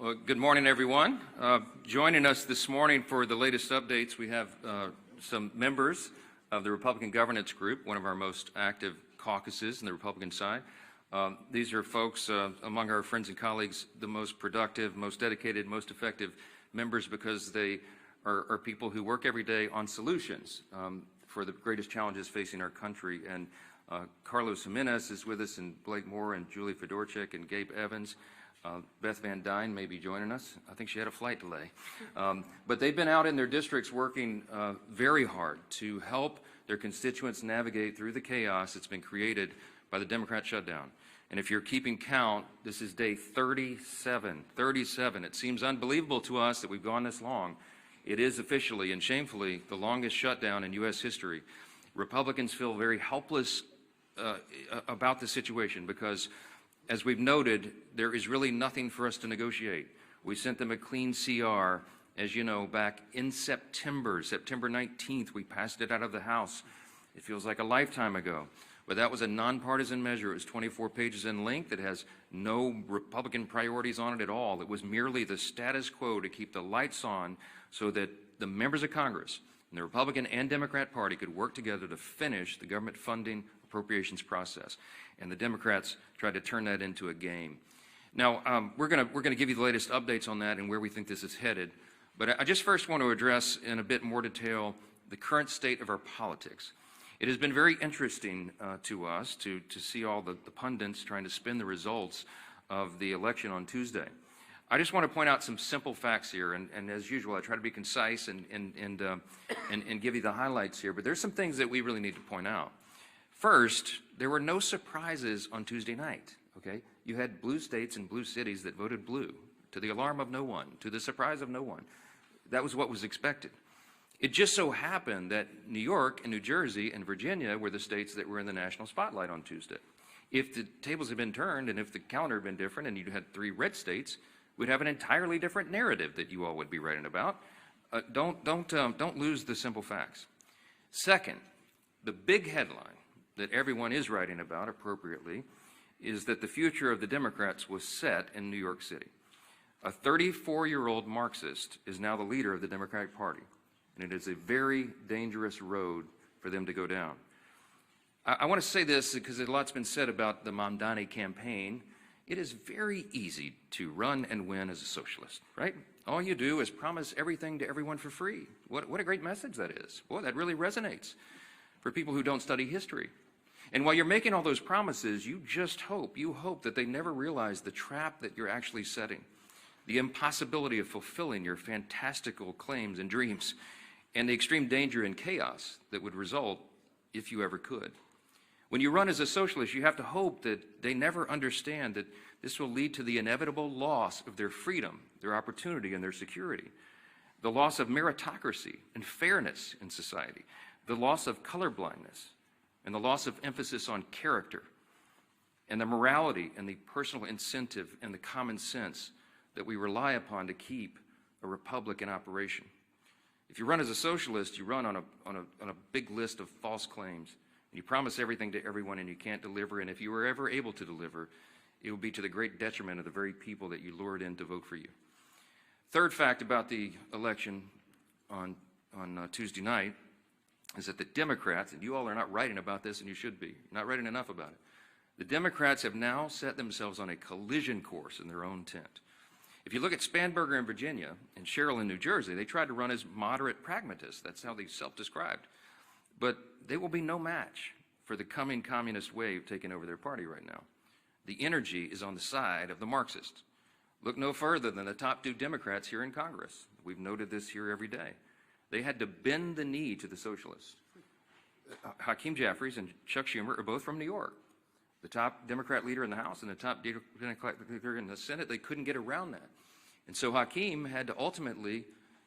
Well, good morning, everyone. Joining us this morning for the latest updates, we have some members of the Republican Governance Group, one of our most active caucuses on the Republican side. These are folks among our friends and colleagues, the most productive, most dedicated, most effective members because they are people who work every day on solutions for the greatest challenges facing our country. And Carlos Jimenez is with us, and Blake Moore, and Julie Fedorchik, and Gabe Evans. Beth Van Dyne may be joining us. I think she had a flight delay. But they've been out in their districts working very hard to help their constituents navigate through the chaos that's been created by the Democrat shutdown. And if you're keeping count, this is day 37. 37. It seems unbelievable to us that we've gone this long. It is officially and shamefully the longest shutdown in U.S. history. Republicans feel very helpless about the situation because, as we've noted, there is really nothing for us to negotiate. We sent them a clean CR, as you know, back in September 19th. We passed it out of the House. It feels like a lifetime ago. But that was a nonpartisan measure. It was 24 pages in length. It has no Republican priorities on it at all. It was merely the status quo to keep the lights on so that the members of Congress and the Republican and Democrat Party could work together to finish the government funding appropriations process. And the Democrats tried to turn that into a game. Now, we're going to give you the latest updates on that and where we think this is headed. But I just first want to address in a bit more detail the current state of our politics. It has been very interesting to us to see all the pundits trying to spin the results of the election on Tuesday. I just want to point out some simple facts here, and as usual, I try to be concise and give you the highlights here. But there's some things that we really need to point out. First, there were no surprises on Tuesday night, okay? You had blue states and blue cities that voted blue, to the alarm of no one, to the surprise of no one. That was what was expected. It just so happened that New York and New Jersey and Virginia were the states that were in the national spotlight on Tuesday. If the tables had been turned and if the calendar had been different and you had 3 red states, we'd have an entirely different narrative that you all would be writing about. Don't lose the simple facts. Second, the big headline that everyone is writing about appropriately is that the future of the Democrats was set in New York City. A 34-year-old Marxist is now the leader of the Democratic Party, and it is a very dangerous road for them to go down. I want to say this because a lot's been said about the Mamdani campaign. It is very easy to run and win as a socialist, right? All you do is promise everything to everyone for free. What a great message that is. Boy, that really resonates for people who don't study history. And while you're making all those promises, you hope that they never realize the trap that you're actually setting, the impossibility of fulfilling your fantastical claims and dreams, and the extreme danger and chaos that would result if you ever could. When you run as a socialist, you have to hope that they never understand that this will lead to the inevitable loss of their freedom, their opportunity, and their security, the loss of meritocracy and fairness in society, the loss of colorblindness, and the loss of emphasis on character, and the morality and the personal incentive and the common sense that we rely upon to keep a republic in operation. If you run as a socialist, you run on a big list of false claims, and you promise everything to everyone and you can't deliver, and if you were ever able to deliver, it will be to the great detriment of the very people that you lured in to vote for you. Third fact about the election on Tuesday night is that the Democrats, and you all are not writing about this, and you should be, you're not writing enough about it. The Democrats have now set themselves on a collision course in their own tent. If you look at Spanberger in Virginia and Sherrill in New Jersey, they tried to run as moderate pragmatists. That's how they self-described. But they will be no match for the coming communist wave taking over their party right now. The energy is on the side of the Marxists. Look no further than the top 2 Democrats here in Congress. We've noted this here every day. They had to bend the knee to the socialists. Hakeem Jeffries and Chuck Schumer are both from New York. The top Democrat leader in the House and the top Democrat leader in the Senate, they couldn't get around that. And so Hakeem had to ultimately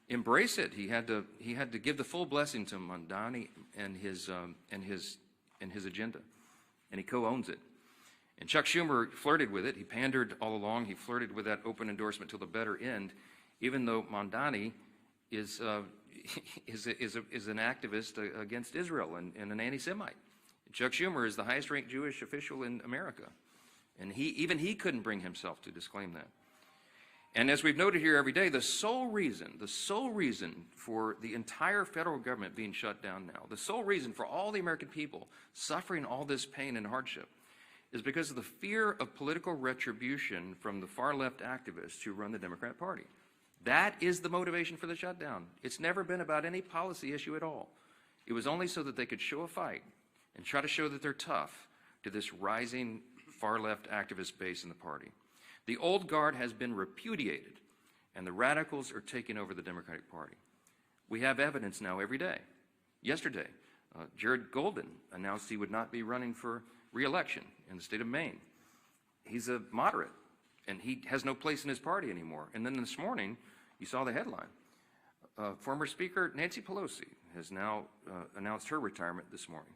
embrace it. He had to give the full blessing to Mamdani and his agenda. And he co-owns it. And Chuck Schumer flirted with it. He pandered all along. He flirted with that open endorsement till the better end, even though Mamdani is an activist against Israel and an anti-Semite. Chuck Schumer is the highest-ranked Jewish official in America, and he couldn't bring himself to disclaim that. And as we've noted here every day, the sole reason for the entire federal government being shut down now, the sole reason for all the American people suffering all this pain and hardship is because of the fear of political retribution from the far-left activists who run the Democrat Party. That is the motivation for the shutdown. It's never been about any policy issue at all. It was only so that they could show a fight and try to show that they're tough to this rising far-left activist base in the party. The old guard has been repudiated, and the radicals are taking over the Democratic Party. We have evidence now every day. Yesterday, Jared Golden announced he would not be running for re-election in the state of Maine. He's a moderate, and he has no place in his party anymore. And then this morning, you saw the headline. Former Speaker Nancy Pelosi has now announced her retirement this morning.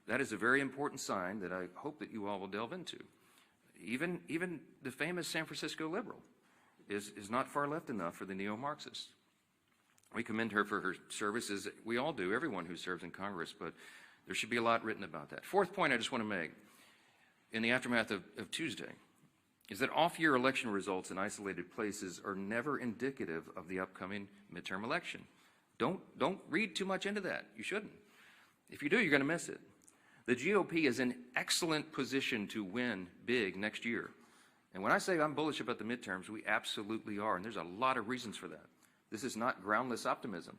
That is a very important sign that I hope that you all will delve into. Even the famous San Francisco liberal is not far left enough for the neo-Marxists. We commend her for her services. We all do, everyone who serves in Congress, but there should be a lot written about that. Fourth point I just want to make in the aftermath of Tuesday is that off-year election results in isolated places are never indicative of the upcoming midterm election. Don't read too much into that. You shouldn't. If you do, you're going to miss it. The GOP is in excellent position to win big next year. And when I say I'm bullish about the midterms, we absolutely are, and there's a lot of reasons for that. This is not groundless optimism.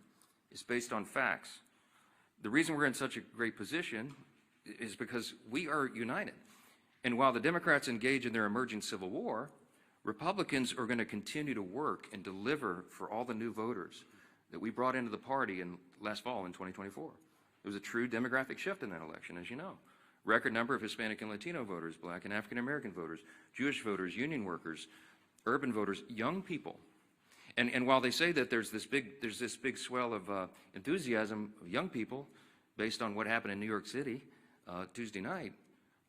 It's based on facts. The reason we're in such a great position is because we are united. And while the Democrats engage in their emerging civil war, Republicans are going to continue to work and deliver for all the new voters that we brought into the party in last fall in 2024. There was a true demographic shift in that election, as you know. Record number of Hispanic and Latino voters, Black and African American voters, Jewish voters, union workers, urban voters, young people. And while they say that there's this big swell of enthusiasm of young people based on what happened in New York City Tuesday night,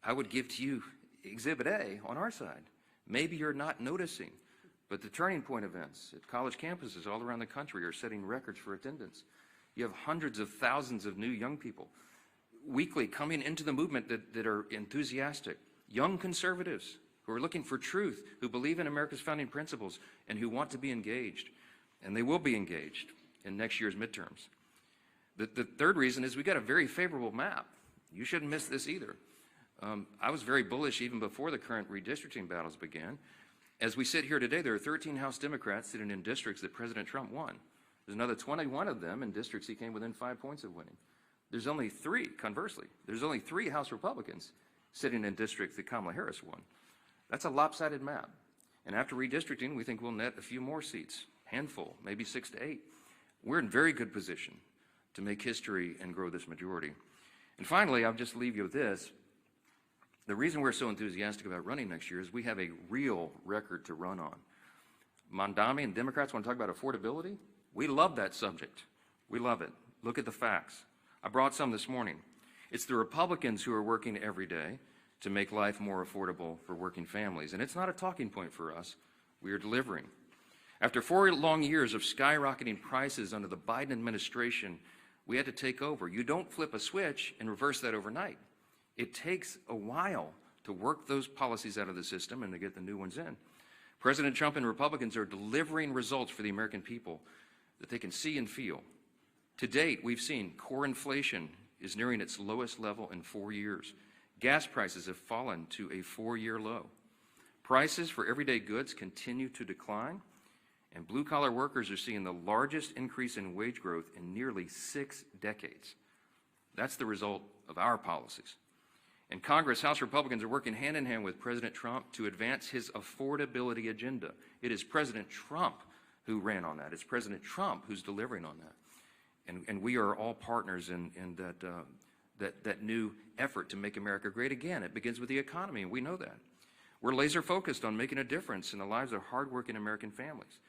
I would give to you Exhibit A on our side. Maybe you're not noticing, but the Turning Point events at college campuses all around the country are setting records for attendance. You have hundreds of thousands of new young people weekly coming into the movement that are enthusiastic, young conservatives who are looking for truth, who believe in America's founding principles, and who want to be engaged. And they will be engaged in next year's midterms. The third reason is we got a very favorable map. You shouldn't miss this either. I was very bullish even before the current redistricting battles began. As we sit here today, there are 13 House Democrats sitting in districts that President Trump won. There's another 21 of them in districts he came within 5 points of winning. There's only 3, conversely, there's only 3 House Republicans sitting in districts that Kamala Harris won. That's a lopsided map. And after redistricting, we think we'll net a few more seats, handful, maybe 6 to 8. We're in very good position to make history and grow this majority. And finally, I'll just leave you with this. The reason we're so enthusiastic about running next year is we have a real record to run on. Mondami and Democrats want to talk about affordability. We love that subject. We love it. Look at the facts. I brought some this morning. It's the Republicans who are working every day to make life more affordable for working families. And it's not a talking point for us. We are delivering. After 4 long years of skyrocketing prices under the Biden administration, we had to take over. You don't flip a switch and reverse that overnight. It takes a while to work those policies out of the system and to get the new ones in. President Trump and Republicans are delivering results for the American people that they can see and feel. To date, we've seen core inflation is nearing its lowest level in 4 years. Gas prices have fallen to a 4-year low. Prices for everyday goods continue to decline, and blue-collar workers are seeing the largest increase in wage growth in nearly 6 decades. That's the result of our policies. In Congress, House Republicans are working hand in hand with President Trump to advance his affordability agenda. It is President Trump who ran on that. It's President Trump who's delivering on that. And we are all partners in that new effort to make America great again. It begins with the economy, and we know that. We're laser focused on making a difference in the lives of hardworking American families.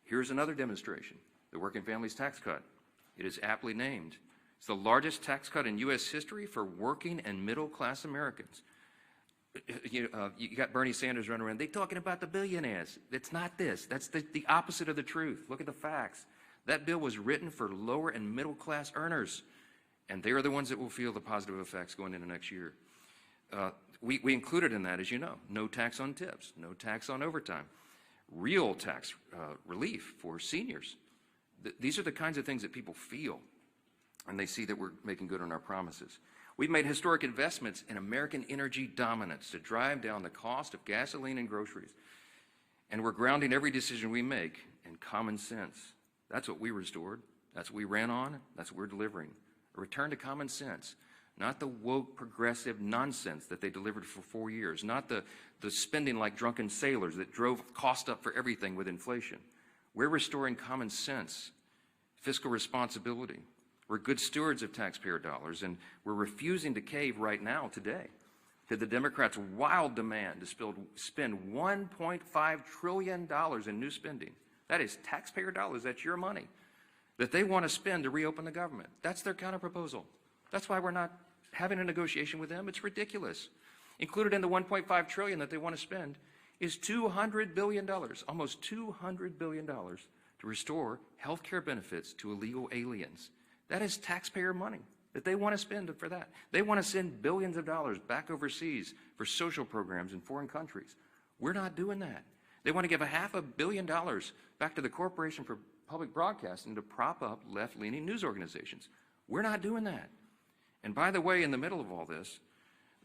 Here's another demonstration, the Working Families Tax Cut. It is aptly named. It's the largest tax cut in U.S. history for working and middle-class Americans. You got Bernie Sanders running around. They're talking about the billionaires. It's not this. That's the opposite of the truth. Look at the facts. That bill was written for lower and middle-class earners, and they are the ones that will feel the positive effects going into next year. We included in that, as you know, no tax on tips, no tax on overtime, real tax relief for seniors. These are the kinds of things that people feel, and they see that we're making good on our promises. We've made historic investments in American energy dominance to drive down the cost of gasoline and groceries. And we're grounding every decision we make in common sense. That's what we restored. That's what we ran on. That's what we're delivering. A return to common sense, not the woke progressive nonsense that they delivered for 4 years, not the spending like drunken sailors that drove cost up for everything with inflation. We're restoring common sense, fiscal responsibility. We're good stewards of taxpayer dollars, and we're refusing to cave right now today to the Democrats' wild demand to spend $1.5 trillion in new spending. That is taxpayer dollars, that's your money, that they want to spend to reopen the government. That's their counterproposal. That's why we're not having a negotiation with them. It's ridiculous. Included in the $1.5 trillion that they want to spend is $200 billion, almost $200 billion to restore health care benefits to illegal aliens. That is taxpayer money that they want to spend for that. They want to send billions of dollars back overseas for social programs in foreign countries. We're not doing that. They want to give $500 million back to the Corporation for Public Broadcasting to prop up left-leaning news organizations. We're not doing that. And by the way, in the middle of all this,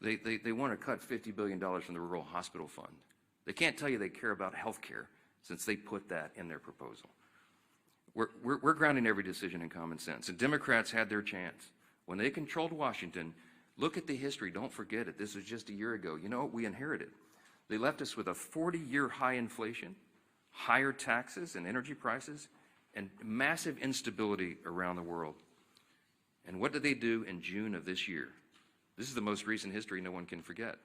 they want to cut $50 billion from the Rural Hospital Fund. They can't tell you they care about health care since they put that in their proposal. We're grounding every decision in common sense. And Democrats had their chance. When they controlled Washington, look at the history. Don't forget it. This was just a year ago. You know what we inherited? They left us with a 40-year high inflation, higher taxes and energy prices, and massive instability around the world. And what did they do in June of this year? This is the most recent history no one can forget.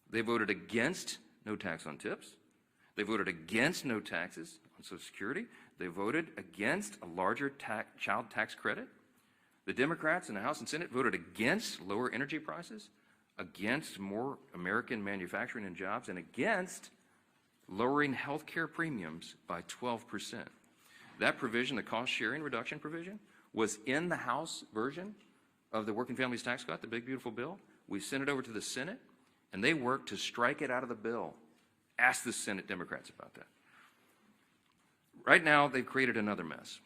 They voted against no tax on tips. They voted against no taxes on Social Security. They voted against a larger child tax credit. The Democrats in the House and Senate voted against lower energy prices, against more American manufacturing and jobs, and against lowering health care premiums by 12%. That provision, the cost sharing reduction provision, was in the House version of the Working Families Tax Cut, the big beautiful bill. We sent it over to the Senate, and they worked to strike it out of the bill. Ask the Senate Democrats about that. Right now, they've created another mess.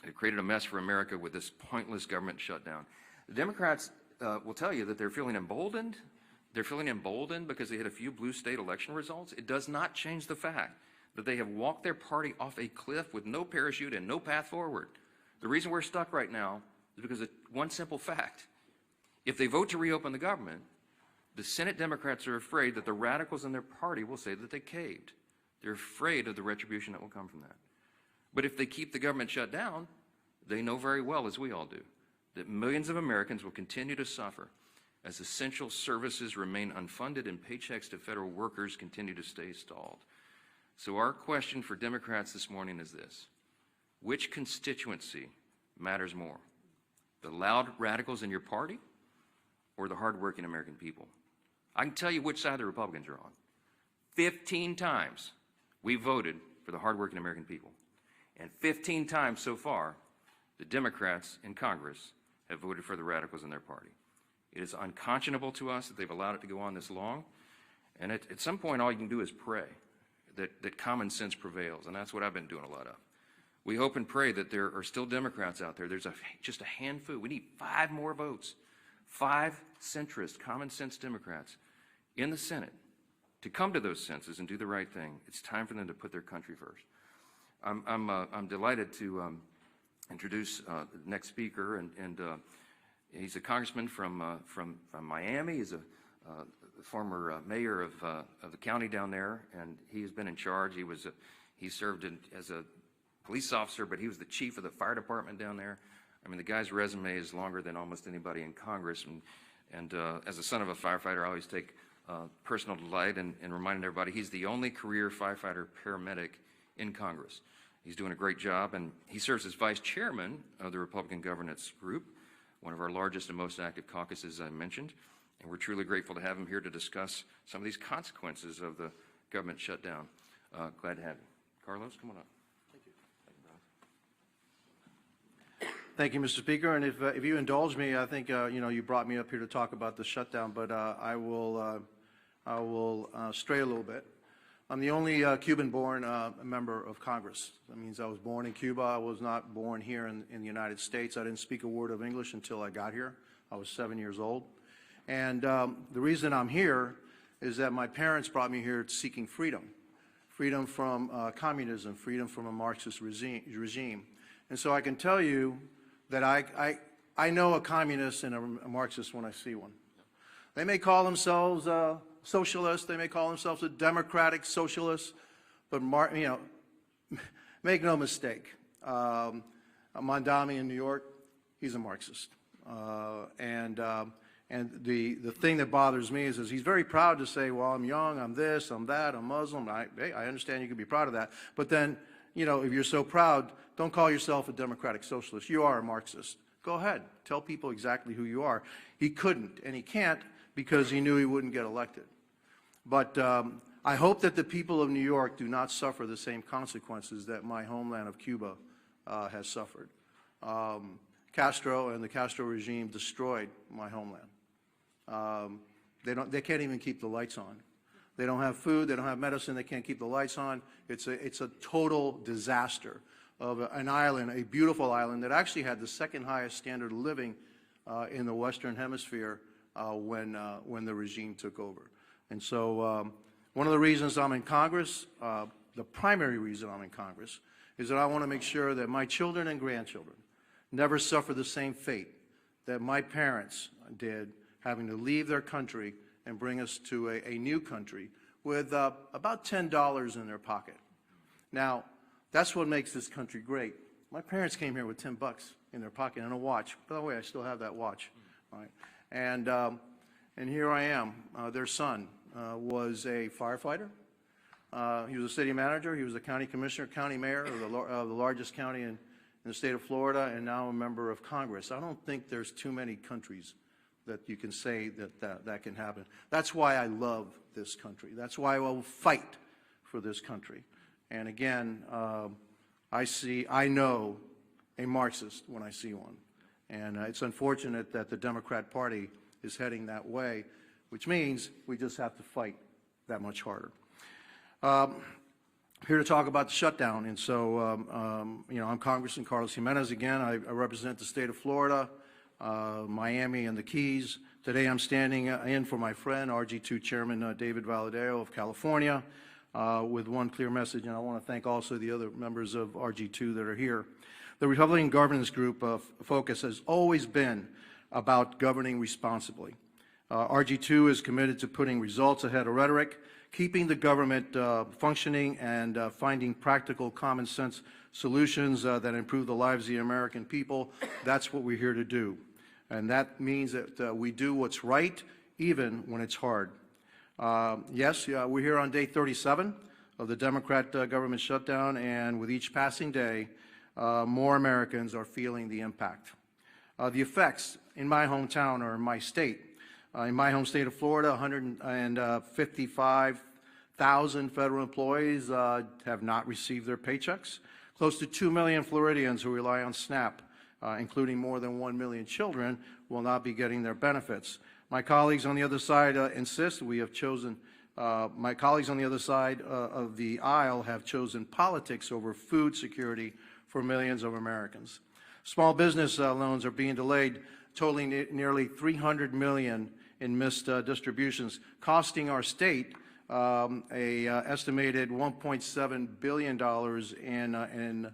They've created a mess for America with this pointless government shutdown. The Democrats will tell you that they're feeling emboldened. They're feeling emboldened because they had a few blue state election results. It does not change the fact that they have walked their party off a cliff with no parachute and no path forward. The reason we're stuck right now is because of one simple fact. If they vote to reopen the government, the Senate Democrats are afraid that the radicals in their party will say that they caved. They're afraid of the retribution that will come from that. But if they keep the government shut down, they know very well, as we all do, that millions of Americans will continue to suffer as essential services remain unfunded and paychecks to federal workers continue to stay stalled. So our question for Democrats this morning is this: which constituency matters more? The loud radicals in your party or the hardworking American people? I can tell you which side the Republicans are on. 15 times we voted for the hardworking American people. And 15 times so far, the Democrats in Congress have voted for the radicals in their party. It is unconscionable to us that they've allowed it to go on this long. And at some point, all you can do is pray that common sense prevails. And that's what I've been doing a lot of. We hope and pray that there are still Democrats out there. There's just a handful. We need 5 more votes. 5 centrist, common sense Democrats in the Senate to come to those senses and do the right thing. It's time for them to put their country first. I'm delighted to introduce the next speaker, and he's a congressman from Miami. He's a former mayor of the county down there, and he's been in charge. He served as a police officer, but he was the chief of the fire department down there. I mean, the guy's resume is longer than almost anybody in Congress, and as a son of a firefighter, I always take personal delight in reminding everybody he's the only career firefighter paramedic in Congress. He's doing a great job, and he serves as vice chairman of the Republican Governance Group, one of our largest and most active caucuses I mentioned, and we're truly grateful to have him here to discuss some of these consequences of the government shutdown. Glad to have you. Carlos, come on up. Thank you. Thank you, Mr. Speaker. And if you indulge me, I think you brought me up here to talk about the shutdown, but I will stray a little bit. I'm the only Cuban-born member of Congress. That means I was born in Cuba. I was not born here in the United States. I didn't speak a word of English until I got here. I was 7 years old. And the reason I'm here is that my parents brought me here seeking freedom. Freedom from communism, freedom from a Marxist regime. And so I can tell you that I know a communist and a Marxist when I see one. They may call themselves socialists, they may call themselves a democratic socialist, but make no mistake, Mondami in New York, he's a Marxist. And the thing that bothers me is he's very proud to say, well, I'm young, I'm this, I'm that, I'm Muslim. Hey, I understand you can be proud of that. But then, if you're so proud, don't call yourself a democratic socialist. You are a Marxist. Go ahead. Tell people exactly who you are. He couldn't, and he can't because he knew he wouldn't get elected. But I hope that the people of New York do not suffer the same consequences that my homeland of Cuba has suffered. Castro and the Castro regime destroyed my homeland. They can't even keep the lights on. They don't have food, they don't have medicine, they can't keep the lights on. It's a total disaster of an island, a beautiful island that actually had the second highest standard of living in the Western Hemisphere when the regime took over. And so one of the reasons I'm in Congress, the primary reason I'm in Congress, is that I want to make sure that my children and grandchildren never suffer the same fate that my parents did, having to leave their country and bring us to a new country with about $10 in their pocket. Now, that's what makes this country great. My parents came here with 10 bucks in their pocket and a watch. By the way, I still have that watch. All right. And here I am. Their son was a firefighter. He was a city manager. He was a county commissioner, county mayor of the largest county in the state of Florida, and now a member of Congress. I don't think there's too many countries that you can say that can happen. That's why I love this country. That's why I will fight for this country. And again, I know a Marxist when I see one. And it's unfortunate that the Democrat Party is heading that way, which means we just have to fight that much harder. Here to talk about the shutdown. And so, I'm Congressman Carlos Jimenez again. I represent the state of Florida, Miami, and the Keys. Today I'm standing in for my friend, RG2 Chairman David Valadeo of California, with one clear message, and I want to thank also the other members of RG2 that are here. The Republican Governance Group focus has always been about governing responsibly. RG2 is committed to putting results ahead of rhetoric, keeping the government functioning, and finding practical, common sense solutions that improve the lives of the American people. That's what we're here to do. And that means that we do what's right, even when it's hard. Yes, we're here on day 37 of the Democrat government shutdown, and with each passing day, more Americans are feeling the impact. The effects in my hometown or in my state, in my home state of Florida, 155,000 federal employees have not received their paychecks. Close to 2 million Floridians who rely on SNAP, including more than 1 million children, will not be getting their benefits. My colleagues on the other side insist we have chosen, my colleagues on the other side of the aisle have chosen politics over food security for millions of Americans. Small business loans are being delayed, totaling nearly $300 million in missed distributions, costing our state an estimated $1.7 billion in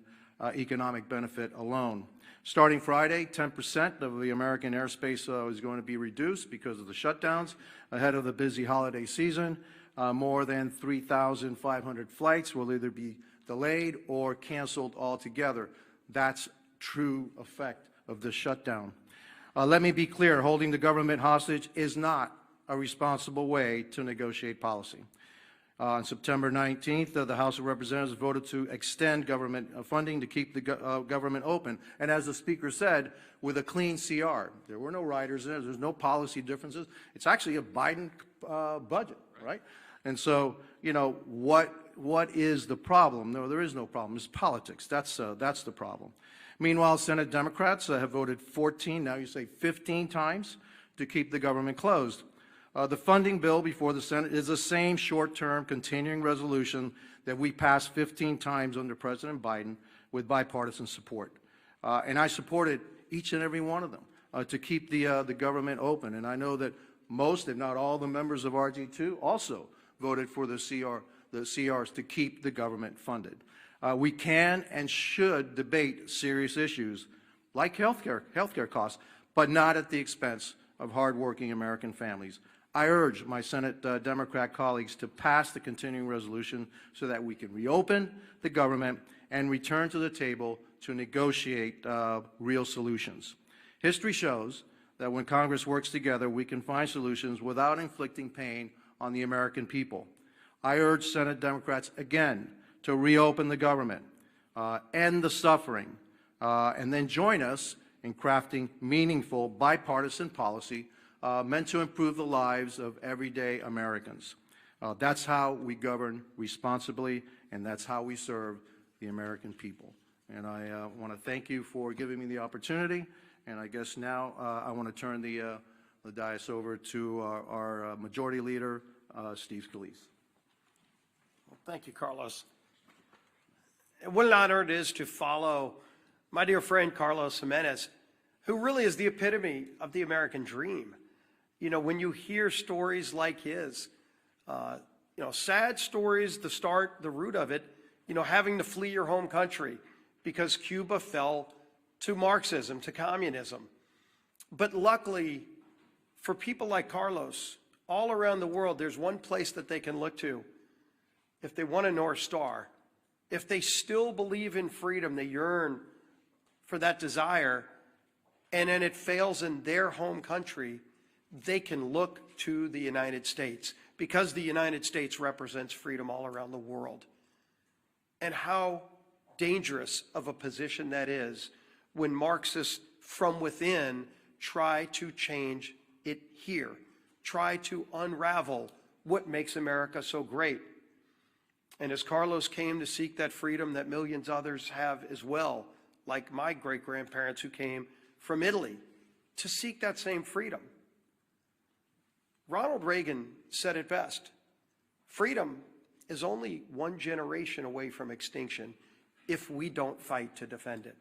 economic benefit alone. Starting Friday, 10% of the American airspace is going to be reduced because of the shutdowns ahead of the busy holiday season. More than 3,500 flights will either be delayed or canceled altogether. That's true effect of the shutdown. Let me be clear, holding the government hostage is not a responsible way to negotiate policy. On September 19th, the House of Representatives voted to extend government funding to keep the government open. And as the Speaker said, with a clean CR. There were no riders in it. There's no policy differences. It's actually a Biden budget, right? And so, what is the problem? No, there is no problem. It's politics. That's the problem. Meanwhile, Senate Democrats have voted 14, now you say 15 times to keep the government closed. The funding bill before the Senate is the same short-term continuing resolution that we passed 15 times under President Biden with bipartisan support. And I supported each and every one of them to keep the government open. And I know that most, if not all, the members of RG2 also voted for the CRs to keep the government funded. We can and should debate serious issues like healthcare costs, but not at the expense of hardworking American families. I urge my Senate Democrat colleagues to pass the continuing resolution so that we can reopen the government and return to the table to negotiate real solutions. History shows that when Congress works together, we can find solutions without inflicting pain on the American people. I urge Senate Democrats again to reopen the government, end the suffering, and then join us in crafting meaningful bipartisan policy meant to improve the lives of everyday Americans. That's how we govern responsibly, and that's how we serve the American people. And I want to thank you for giving me the opportunity. And I guess now I want to turn the dais over to our Majority Leader, Steve Scalise. Well, thank you, Carlos. And what an honor it is to follow my dear friend Carlos Jimenez, who really is the epitome of the American dream. You know, when you hear stories like his, sad stories, the root of it, having to flee your home country because Cuba fell to Marxism, to communism. But luckily, for people like Carlos, all around the world, there's one place that they can look to if they want a North Star. If they still believe in freedom, they yearn for that desire, and then it fails in their home country, they can look to the United States, because the United States represents freedom all around the world. And how dangerous of a position that is when Marxists from within try to change it here, try to unravel what makes America so great. And as Carlos came to seek that freedom that millions others have as well, like my great-grandparents who came from Italy to seek that same freedom. Ronald Reagan said it best: freedom is only one generation away from extinction if we don't fight to defend it.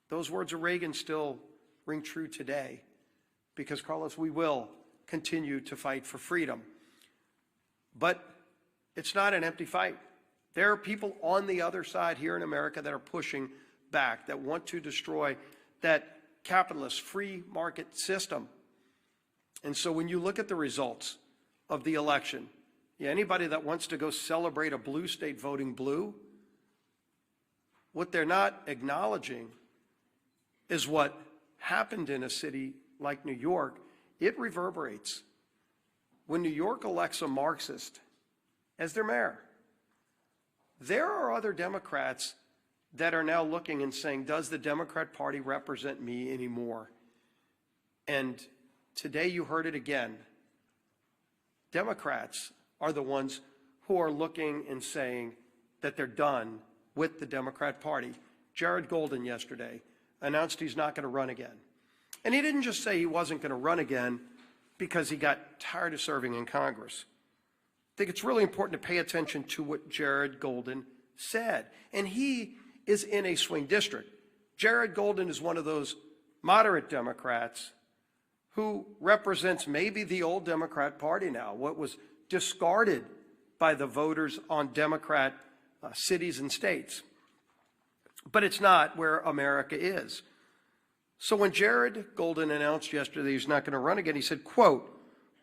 Those words of Reagan still ring true today because, Carlos, we will continue to fight for freedom. But it's not an empty fight. There are people on the other side here in America that are pushing back, that want to destroy that capitalist free market system. And so when you look at the results of the election, anybody that wants to go celebrate a blue state voting blue, what they're not acknowledging is what happened in a city like New York. It reverberates. When New York elects a Marxist as their mayor, there are other Democrats that are now looking and saying, does the Democrat Party represent me anymore? And today you heard it again. Democrats are the ones who are looking and saying that they're done with the Democrat Party. Jared Golden yesterday announced he's not going to run again. And he didn't just say he wasn't going to run again because he got tired of serving in Congress. I think it's really important to pay attention to what Jared Golden said. And he is in a swing district. Jared Golden is one of those moderate Democrats who represents maybe the old Democrat Party now, what was discarded by the voters on Democrat cities and states. But it's not where America is. So when Jared Golden announced yesterday he's not going to run again, he said, quote,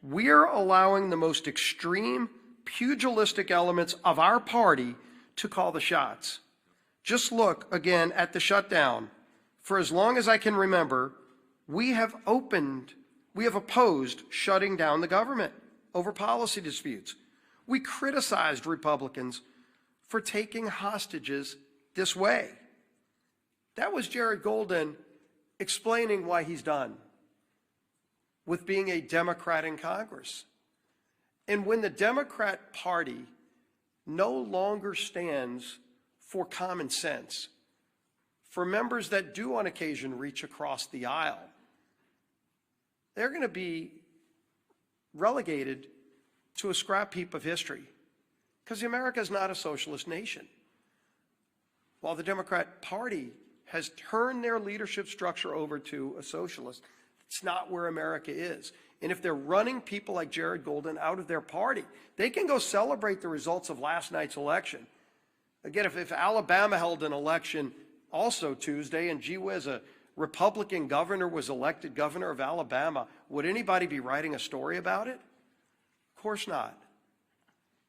"We're allowing the most extreme pugilistic elements of our party to call the shots. Just look again at the shutdown. For as long as I can remember, we have opposed shutting down the government over policy disputes. We criticized Republicans for taking hostages this way." That was Jared Golden explaining why he's done with being a Democrat in Congress. And when the Democrat Party no longer stands for common sense, for members that do on occasion reach across the aisle, they're going to be relegated to a scrap heap of history, because America is not a socialist nation. While the Democrat Party has turned their leadership structure over to a socialist, it's not where America is. And if they're running people like Jared Golden out of their party, they can go celebrate the results of last night's election. Again, if Alabama held an election also Tuesday, and gee whiz, a Republican governor was elected governor of Alabama, would anybody be writing a story about it? Of course not.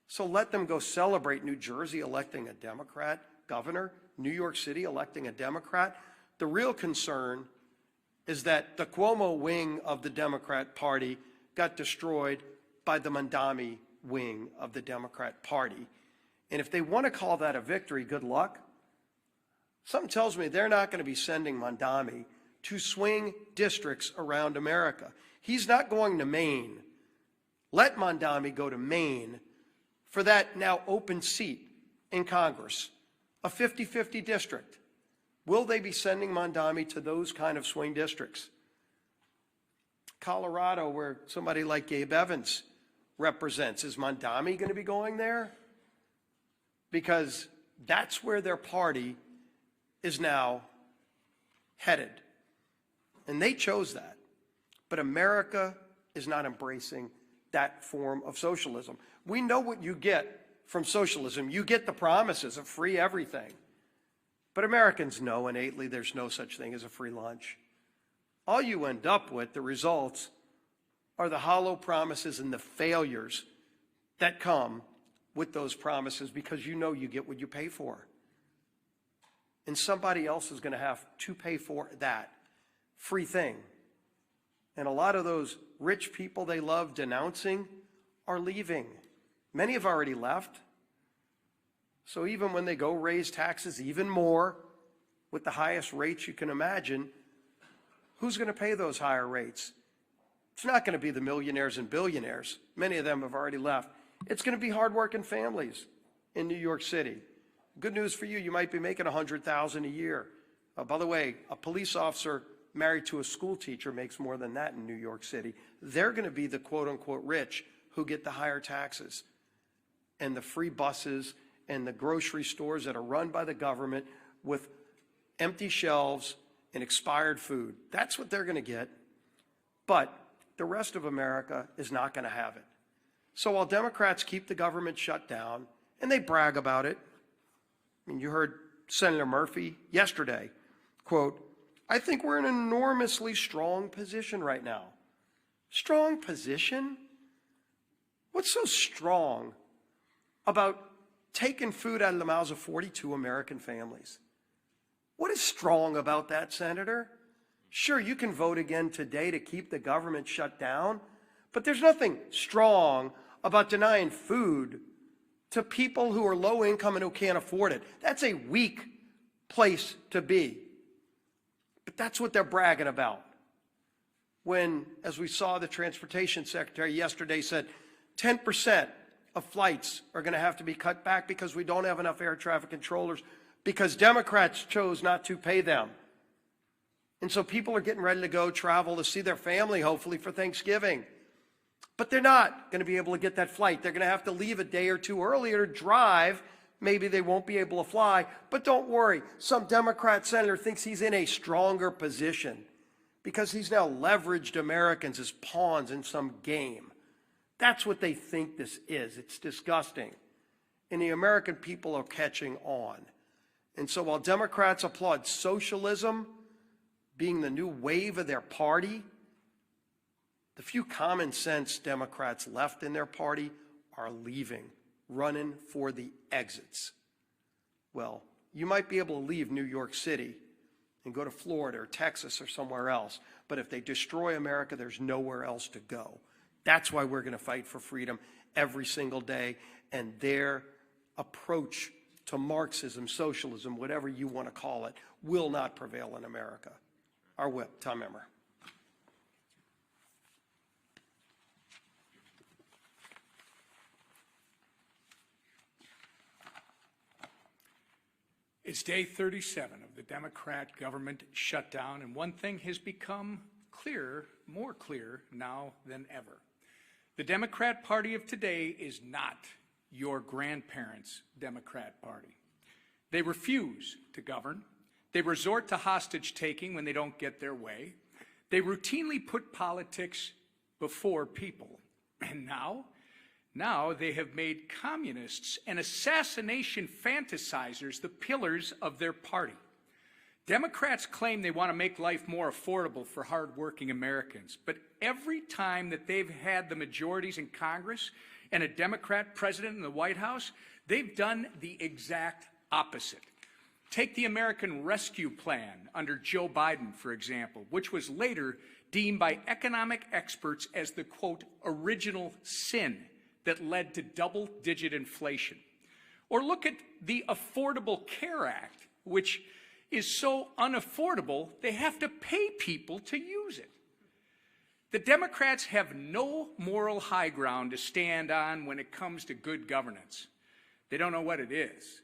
So let them go celebrate New Jersey electing a Democrat governor, New York City electing a Democrat. The real concern is that the Cuomo wing of the Democrat Party got destroyed by the Mondami wing of the Democrat Party. And if they want to call that a victory, good luck. Something tells me they're not going to be sending Mondami to swing districts around America. He's not going to Maine. Let Mondami go to Maine for that now open seat in Congress, a 50-50 district. Will they be sending Mondami to those kind of swing districts? Colorado, where somebody like Gabe Evans represents, is Mondami going to be going there? Because that's where their party is now headed. And they chose that. But America is not embracing that form of socialism. We know what you get from socialism. You get the promises of free everything. But Americans know innately there's no such thing as a free lunch. All you end up with, the results, are the hollow promises and the failures that come with those promises, because you know you get what you pay for. And somebody else is going to have to pay for that free thing. And a lot of those rich people they love denouncing are leaving. Many have already left. So even when they go raise taxes even more with the highest rates you can imagine, who's going to pay those higher rates? It's not going to be the millionaires and billionaires. Many of them have already left. It's going to be hardworking families in New York City. Good news for you, you might be making $100,000 a year. By the way, a police officer married to a school teacher makes more than that in New York City. They're going to be the quote-unquote rich who get the higher taxes and the free buses and the grocery stores that are run by the government with empty shelves and expired food. That's what they're going to get. But the rest of America is not going to have it. So while Democrats keep the government shut down, and they brag about it, I mean, you heard Senator Murphy yesterday, quote, "I think we're in an enormously strong position right now." Strong position? What's so strong about taking food out of the mouths of 42 American families? What is strong about that, Senator? Sure, you can vote again today to keep the government shut down, but there's nothing strong about denying food to people who are low income and who can't afford it. That's a weak place to be. But that's what they're bragging about. When, as we saw, the Transportation Secretary yesterday said 10% of flights are going to have to be cut back because we don't have enough air traffic controllers because Democrats chose not to pay them. And so people are getting ready to go travel to see their family, hopefully, for Thanksgiving. But they're not going to be able to get that flight. They're going to have to leave a day or two earlier to drive. Maybe they won't be able to fly. But don't worry. Some Democrat senator thinks he's in a stronger position because he's now leveraged Americans as pawns in some game. That's what they think this is. It's disgusting. And the American people are catching on. And so while Democrats applaud socialism being the new wave of their party, the few common sense Democrats left in their party are leaving, running for the exits. Well, you might be able to leave New York City and go to Florida or Texas or somewhere else, but if they destroy America, there's nowhere else to go. That's why we're going to fight for freedom every single day, and their approach to Marxism, socialism, whatever you want to call it, will not prevail in America. Our whip, Tom Emmer. It's day 37 of the Democrat government shutdown, and one thing has become clearer, more clear now than ever. The Democrat Party of today is not your grandparents' Democrat Party. They refuse to govern. They resort to hostage-taking when they don't get their way. They routinely put politics before people. And now they have made communists and assassination fantasizers the pillars of their party. Democrats claim they want to make life more affordable for hardworking Americans, but every time that they've had the majorities in Congress and a Democrat president in the White House, they've done the exact opposite. Take the American Rescue Plan under Joe Biden, for example, which was later deemed by economic experts as the, quote, original sin that led to double-digit inflation. Or look at the Affordable Care Act, which is so unaffordable, they have to pay people to use it. The Democrats have no moral high ground to stand on when it comes to good governance. They don't know what it is.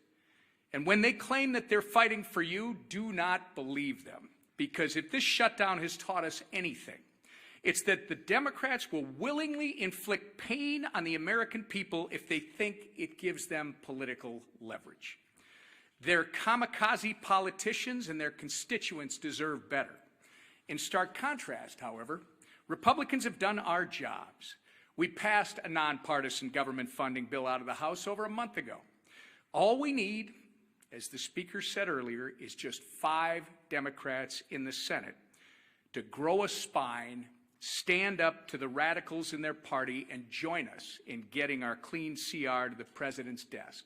And when they claim that they're fighting for you, do not believe them. Because if this shutdown has taught us anything, it's that the Democrats will willingly inflict pain on the American people if they think it gives them political leverage. Their kamikaze politicians and their constituents deserve better. In stark contrast, however, Republicans have done our jobs. We passed a nonpartisan government funding bill out of the House over a month ago. All we need, as the Speaker said earlier, is just 5 Democrats in the Senate to grow a spine, stand up to the radicals in their party, and join us in getting our clean CR to the President's desk.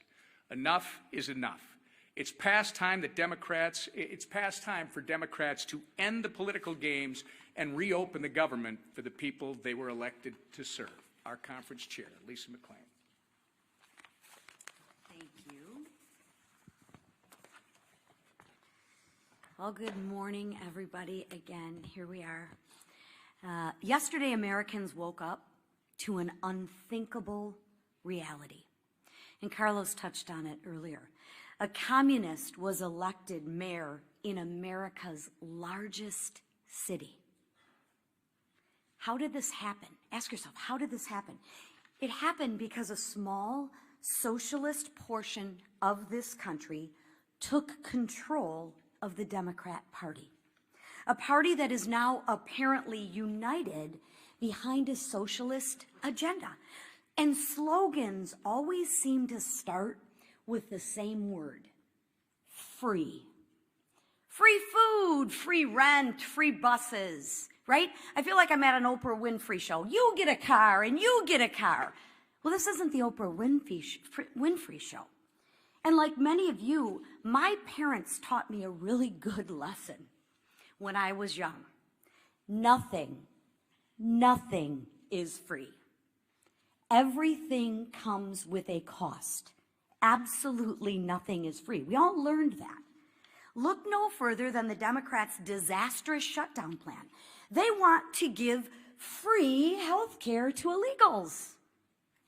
Enough is enough. It's past time for Democrats to end the political games and reopen the government for the people they were elected to serve. Our conference chair, Lisa McClain. Thank you. Well, good morning, everybody. Again, here we are. Yesterday, Americans woke up to an unthinkable reality. And Carlos touched on it earlier. A communist was elected mayor in America's largest city. How did this happen? Ask yourself, how did this happen? It happened because a small socialist portion of this country took control of the Democrat Party. A party that is now apparently united behind a socialist agenda. And slogans always seem to start with the same word: free. Free food, free rent, free buses, right? I feel like I'm at an Oprah Winfrey show. You get a car and you get a car. Well, this isn't the Oprah Winfrey show. And like many of you, my parents taught me a really good lesson when I was young. Nothing is free. Everything comes with a cost. Absolutely nothing is free. We all learned that. Look no further than the Democrats' disastrous shutdown plan. They want to give free health care to illegals.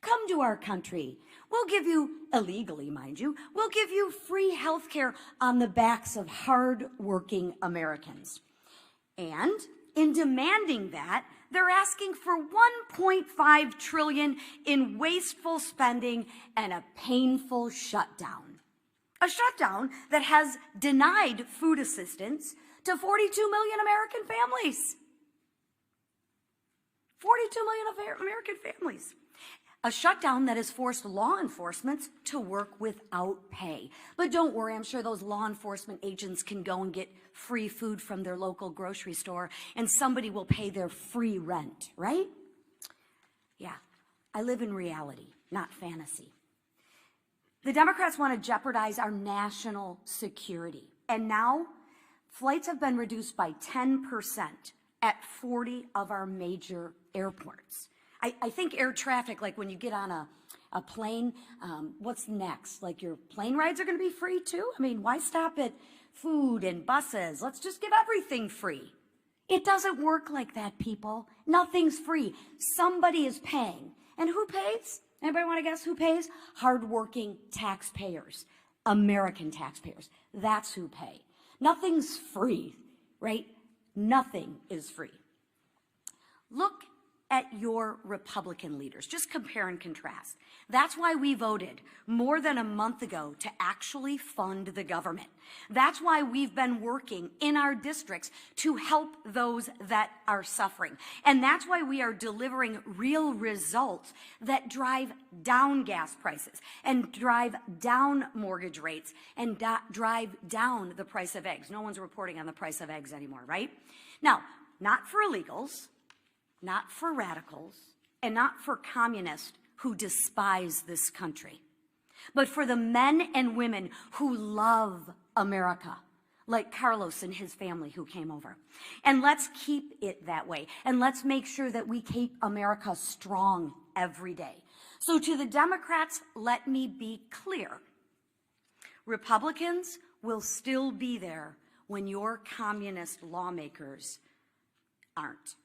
Come to our country. We'll give you, illegally, mind you, we'll give you free health care on the backs of hard-working Americans. And in demanding that, they're asking for $1.5 trillion in wasteful spending and a painful shutdown. A shutdown that has denied food assistance to 42 million American families. 42 million American families. A shutdown that has forced law enforcement to work without pay. But don't worry, I'm sure those law enforcement agents can go and get free food from their local grocery store, and somebody will pay their free rent, right? Yeah, I live in reality, not fantasy. The Democrats want to jeopardize our national security. And now, flights have been reduced by 10% at 40 of our major airports. I think air traffic, like when you get on a plane, what's next? Like your plane rides are going to be free too? I mean, why stop at food and buses? Let's just give everything free. It doesn't work like that, people. Nothing's free. Somebody is paying. And who pays? Anybody want to guess who pays? Hardworking taxpayers, American taxpayers. That's who pay. Nothing's free, right? Nothing is free. Look at your Republican leaders. Just compare and contrast. That's why we voted more than a month ago to actually fund the government. That's why we've been working in our districts to help those that are suffering. And that's why we are delivering real results that drive down gas prices and drive down mortgage rates and drive down the price of eggs. No one's reporting on the price of eggs anymore, right? Now, not for illegals, not for radicals, and not for communists who despise this country, but for the men and women who love America, like Carlos and his family who came over. And let's keep it that way. And let's make sure that we keep America strong every day. So to the Democrats, let me be clear. Republicans will still be there when your communist lawmakers aren't.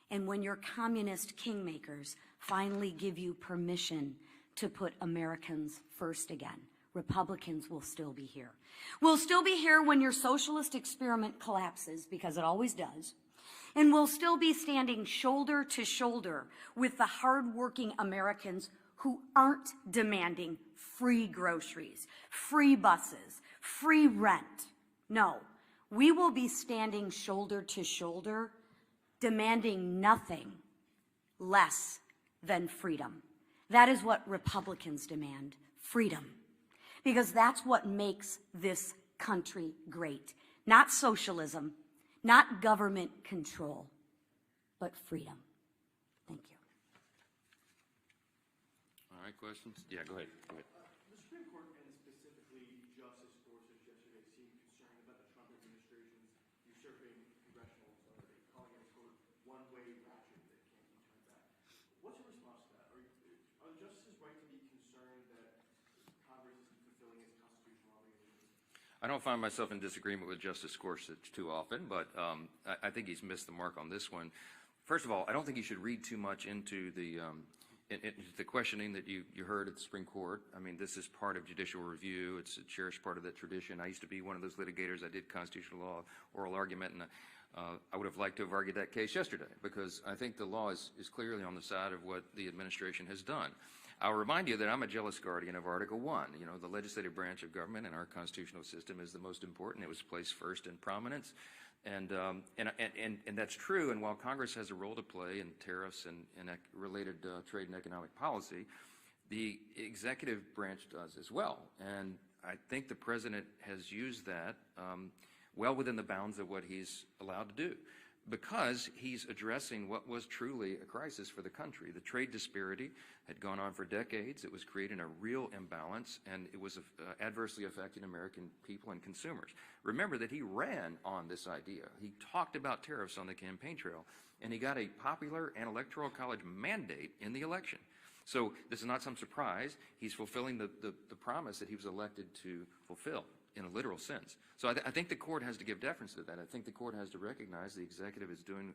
And when your communist kingmakers finally give you permission to put Americans first again, Republicans will still be here. We'll still be here when your socialist experiment collapses, because it always does. And we'll still be standing shoulder to shoulder with the hardworking Americans who aren't demanding free groceries, free buses, free rent. No, we will be standing shoulder to shoulder, demanding nothing less than freedom. That is what Republicans demand, freedom. Because that's what makes this country great. Not socialism, not government control, but freedom. Thank you. All right, questions? Yeah, go ahead. Go ahead. The Supreme Court, and specifically Justice Gorsuch yesterday, seemed concerned about the Trump administration's usurping congressional authority, calling it, quote, one-way ratchet that can't be turned back. What's your response to that? Are the justices right to be concerned that Congress isn't fulfilling its constitutional obligations? I don't find myself in disagreement with Justice Gorsuch too often, but I think he's missed the mark on this one. First of all, I don't think you should read too much into the questioning that you heard at the Supreme Court. I mean, this is part of judicial review. It's a cherished part of that tradition. I used to be one of those litigators. I did constitutional law oral argument, and I would have liked to have argued that case yesterday, because I think the law is clearly on the side of what the administration has done. I'll remind you that I'm a jealous guardian of Article 1. You know, the legislative branch of government in our constitutional system is the most important. It was placed first in prominence. And that's true. And while Congress has a role to play in tariffs and related trade and economic policy, the executive branch does as well. And I think the president has used that well within the bounds of what he's allowed to do, because he's addressing what was truly a crisis for the country. The trade disparity had gone on for decades. It was creating a real imbalance, and it was adversely affecting American people and consumers. Remember that he ran on this idea. He talked about tariffs on the campaign trail, and he got a popular and electoral college mandate in the election. So this is not some surprise. He's fulfilling the promise that he was elected to fulfill in a literal sense. So I think the court has to give deference to that. I think the court has to recognize the executive is doing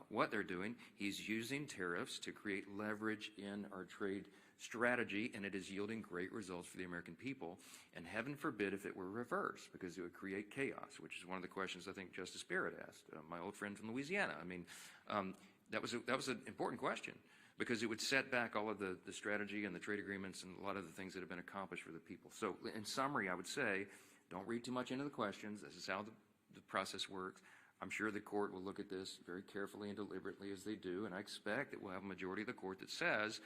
what they're doing. He's using tariffs to create leverage in our trade strategy, and it is yielding great results for the American people. And heaven forbid if it were reversed, because it would create chaos, which is one of the questions I think Justice Barrett asked, my old friend from Louisiana. I mean, that was an important question, because it would set back all of the strategy and the trade agreements and a lot of the things that have been accomplished for the people. So in summary, I would say, don't read too much into the questions. This is how the process works. I'm sure the court will look at this very carefully and deliberately, as they do, and I expect that we'll have a majority of the court that says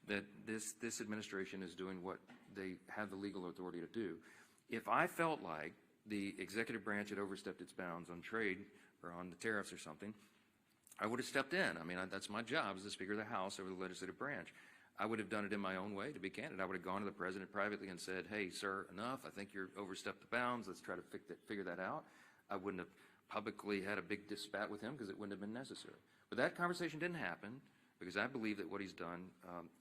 that this administration is doing what they have the legal authority to do. If I felt like the executive branch had overstepped its bounds on trade or on the tariffs or something, I would have stepped in. I mean, that's my job as the Speaker of the House over the legislative branch. I would have done it in my own way, to be candid. I would have gone to the president privately and said, hey, sir, enough. I think you're overstepped the bounds. Let's try to figure that out. I wouldn't have publicly had a big spat with him, because it wouldn't have been necessary. But that conversation didn't happen, because I believe that what he's done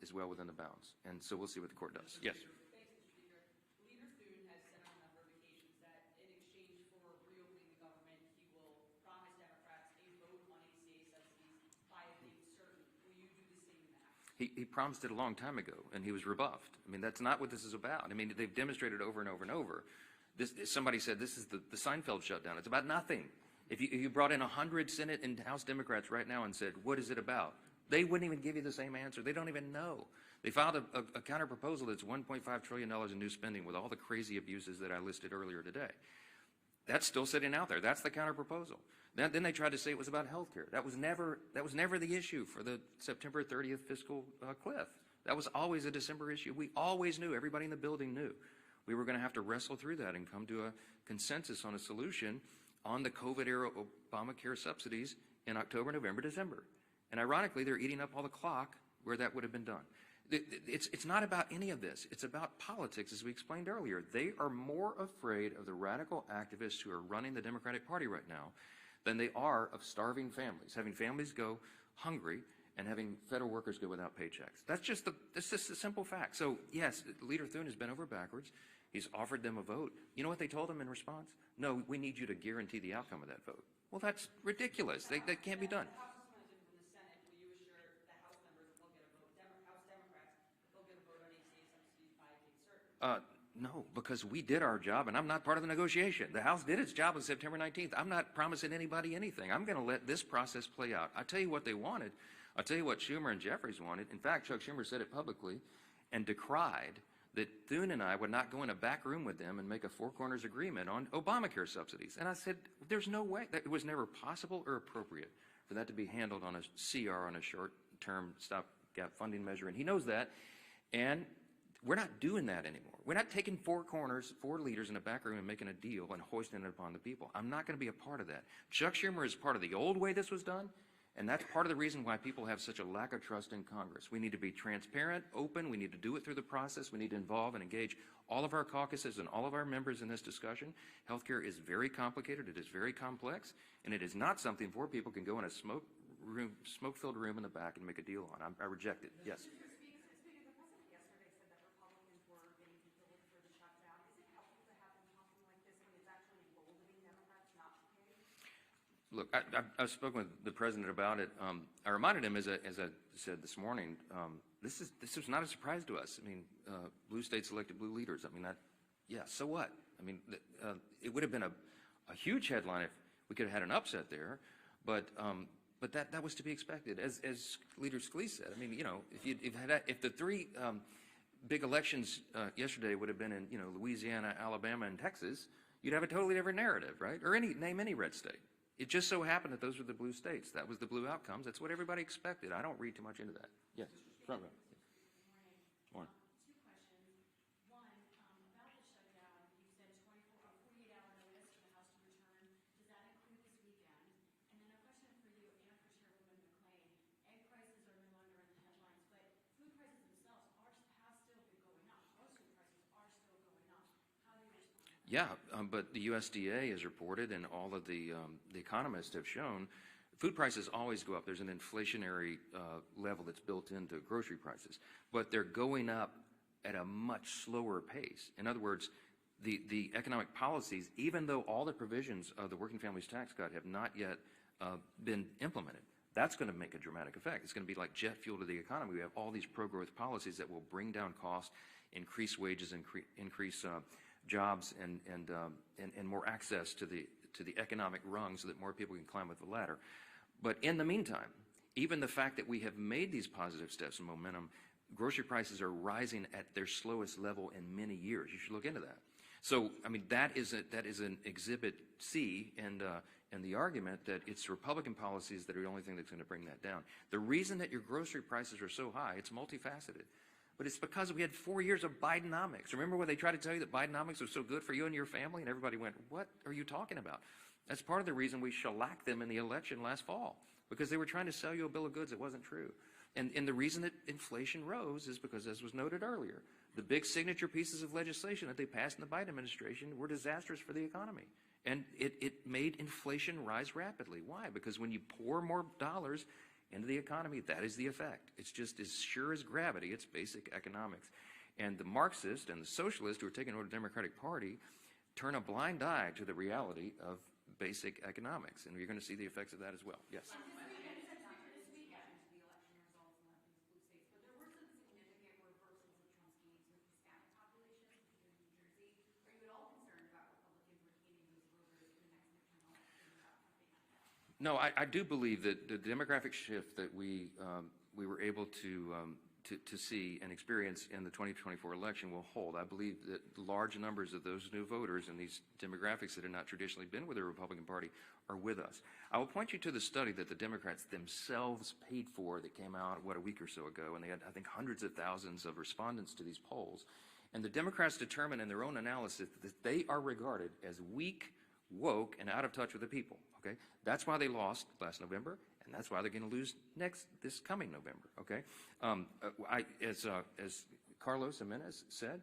is well within the bounds. And so we'll see what the court does. Yes. He promised it a long time ago, and he was rebuffed. I mean, that's not what this is about. I mean, they've demonstrated over and over and over. Somebody said this is the Seinfeld shutdown. It's about nothing. If you brought in 100 Senate and House Democrats right now and said, what is it about? They wouldn't even give you the same answer. They don't even know. They filed a counter proposal that's $1.5 trillion in new spending with all the crazy abuses that I listed earlier today. That's still sitting out there. That's the counter proposal. Then they tried to say it was about health care. That was never the issue for the September 30th fiscal cliff. That was always a December issue. We always knew, everybody in the building knew, we were going to have to wrestle through that and come to a consensus on a solution on the COVID-era Obamacare subsidies in October, November, December. And ironically, they're eating up all the clock where that would have been done. It's not about any of this. It's about politics, as we explained earlier. They are more afraid of the radical activists who are running the Democratic Party right now than they are of starving families, having families go hungry and having federal workers go without paychecks. That's just a simple fact. So yes, Leader Thune has been over backwards. He's offered them a vote. You know what they told him in response? No, we need you to guarantee the outcome of that vote. Well, that's ridiculous. That can't be done. No, because we did our job, and I'm not part of the negotiation. The House did its job on September 19th. I'm not promising anybody anything. I'm going to let this process play out. I'll tell you what they wanted. I'll tell you what Schumer and Jeffries wanted. In fact, Chuck Schumer said it publicly and decried that Thune and I would not go in a back room with them and make a four corners agreement on Obamacare subsidies. And I said, there's no way. It was never possible or appropriate for that to be handled on a CR, on a short-term stopgap funding measure. And he knows that. And we're not doing that anymore. We're not taking four leaders in a back room and making a deal and hoisting it upon the people. I'm not going to be a part of that. Chuck Schumer is part of the old way this was done, and that's part of the reason why people have such a lack of trust in Congress. We need to be transparent, open. We need to do it through the process. We need to involve and engage all of our caucuses and all of our members in this discussion. Healthcare is very complicated. It is very complex, and it is not something four people can go in a smoke-filled room in the back and make a deal on. I reject it. Yes. Look, I've spoken with the president about it. I reminded him, as I said this morning, this was not a surprise to us. I mean, blue states elected blue leaders. I mean, yeah, so what? I mean, it would have been a huge headline if we could have had an upset there, but that was to be expected. As Leader Scalise said, I mean, you know, if the three big elections yesterday would have been in, you know, Louisiana, Alabama, and Texas, you'd have a totally different narrative, right? Or name any red state. It just so happened that those were the blue states. That was the blue outcomes. That's what everybody expected. I don't read too much into that. Yes, front row. Morning. Two questions. One, about the shutdown, you said 48-hour notice for the House to return. Does that include this weekend? And then a question for you and for Chairwoman McClain. Egg prices are no longer in the headlines, but food prices themselves have still been going up. Grocery prices are still going up. How do you respond? Yeah, but the USDA has reported, and all of the economists have shown, food prices always go up. There's an inflationary level that's built into grocery prices, but they're going up at a much slower pace. In other words, the economic policies, even though all the provisions of the Working Families Tax Cut have not yet been implemented, that's going to make a dramatic effect. It's going to be like jet fuel to the economy. We have all these pro-growth policies that will bring down costs, increase wages, increase jobs, and more access to the economic rung so that more people can climb up the ladder. But in the meantime, even the fact that we have made these positive steps and momentum, grocery prices are rising at their slowest level in many years. You should look into that. So, I mean, that is an exhibit C, and the argument that it's Republican policies that are the only thing that's going to bring that down. The reason that your grocery prices are so high, it's multifaceted. But it's because we had 4 years of Bidenomics. Remember when they tried to tell you that Bidenomics was so good for you and your family? And everybody went, what are you talking about? That's part of the reason we shellacked them in the election last fall, because they were trying to sell you a bill of goods that wasn't true. And the reason that inflation rose is because, as was noted earlier, the big signature pieces of legislation that they passed in the Biden administration were disastrous for the economy. And it made inflation rise rapidly. Why? Because when you pour more dollars into the economy, that is the effect. It's just as sure as gravity. It's basic economics. And the Marxists and the socialists who are taking over the Democratic Party turn a blind eye to the reality of basic economics. And you're going to see the effects of that as well. Yes. This weekend, the election results in these blue states, but there were some significant reversals of Trump's gains with Hispanic populations, particularly in New Jersey. Are you at all concerned about Republicans retaining those voters for the next midterm election without campaign on that? No, I do believe that the demographic shift that we were able to see and experience in the 2024 election will hold. I believe that large numbers of those new voters and these demographics that have not traditionally been with the Republican Party are with us. I will point you to the study that the Democrats themselves paid for that came out, a week or so ago, and they had, I think, hundreds of thousands of respondents to these polls. And the Democrats determined in their own analysis that they are regarded as weak, woke, and out of touch with the people, okay? That's why they lost last November, and that's why they're going to lose this coming November, okay? As Carlos Jimenez said,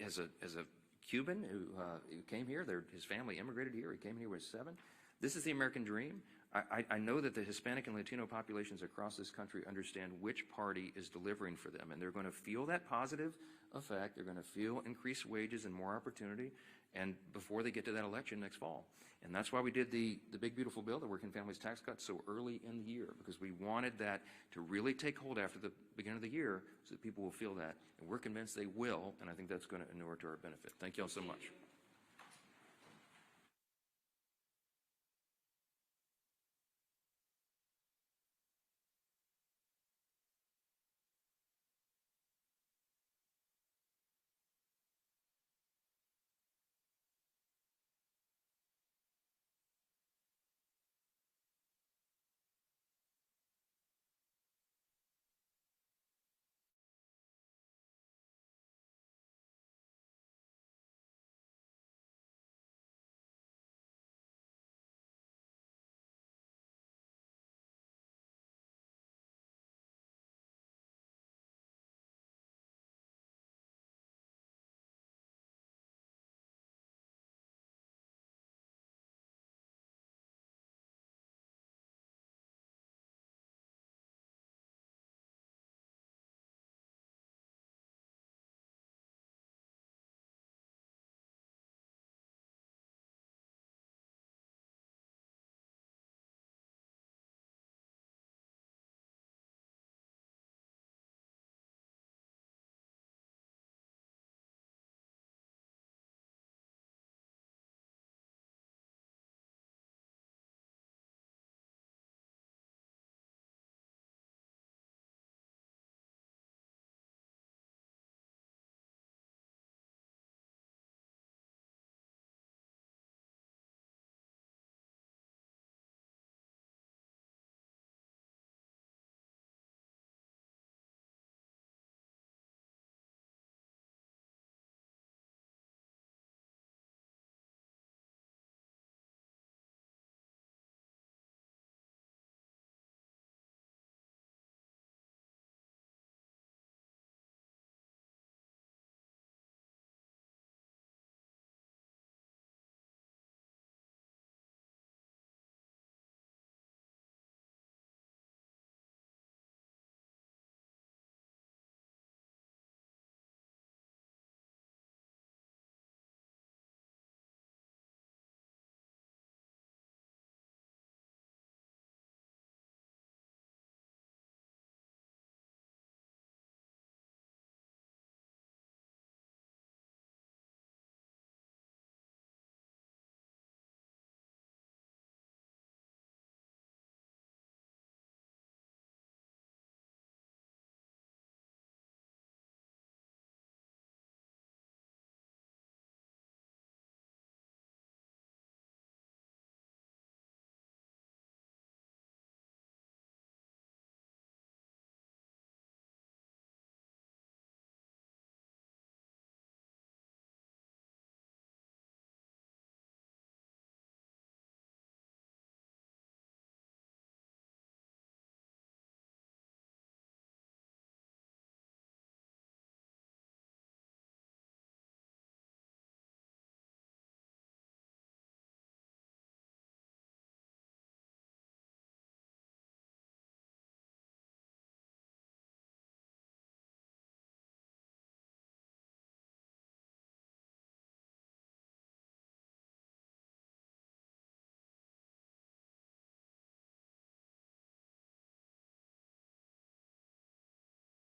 as a Cuban who came here, his family immigrated here, he came here when he was 7. This is the American dream. I know that the Hispanic and Latino populations across this country understand which party is delivering for them, and they're going to feel that positive effect. They're going to feel increased wages and more opportunity, and before they get to that election next fall. And that's why we did the big, beautiful bill, the Working Families Tax Cut, so early in the year, because we wanted that to really take hold after the beginning of the year so that people will feel that. And we're convinced they will, and I think that's going to inure to our benefit. Thank you all so much.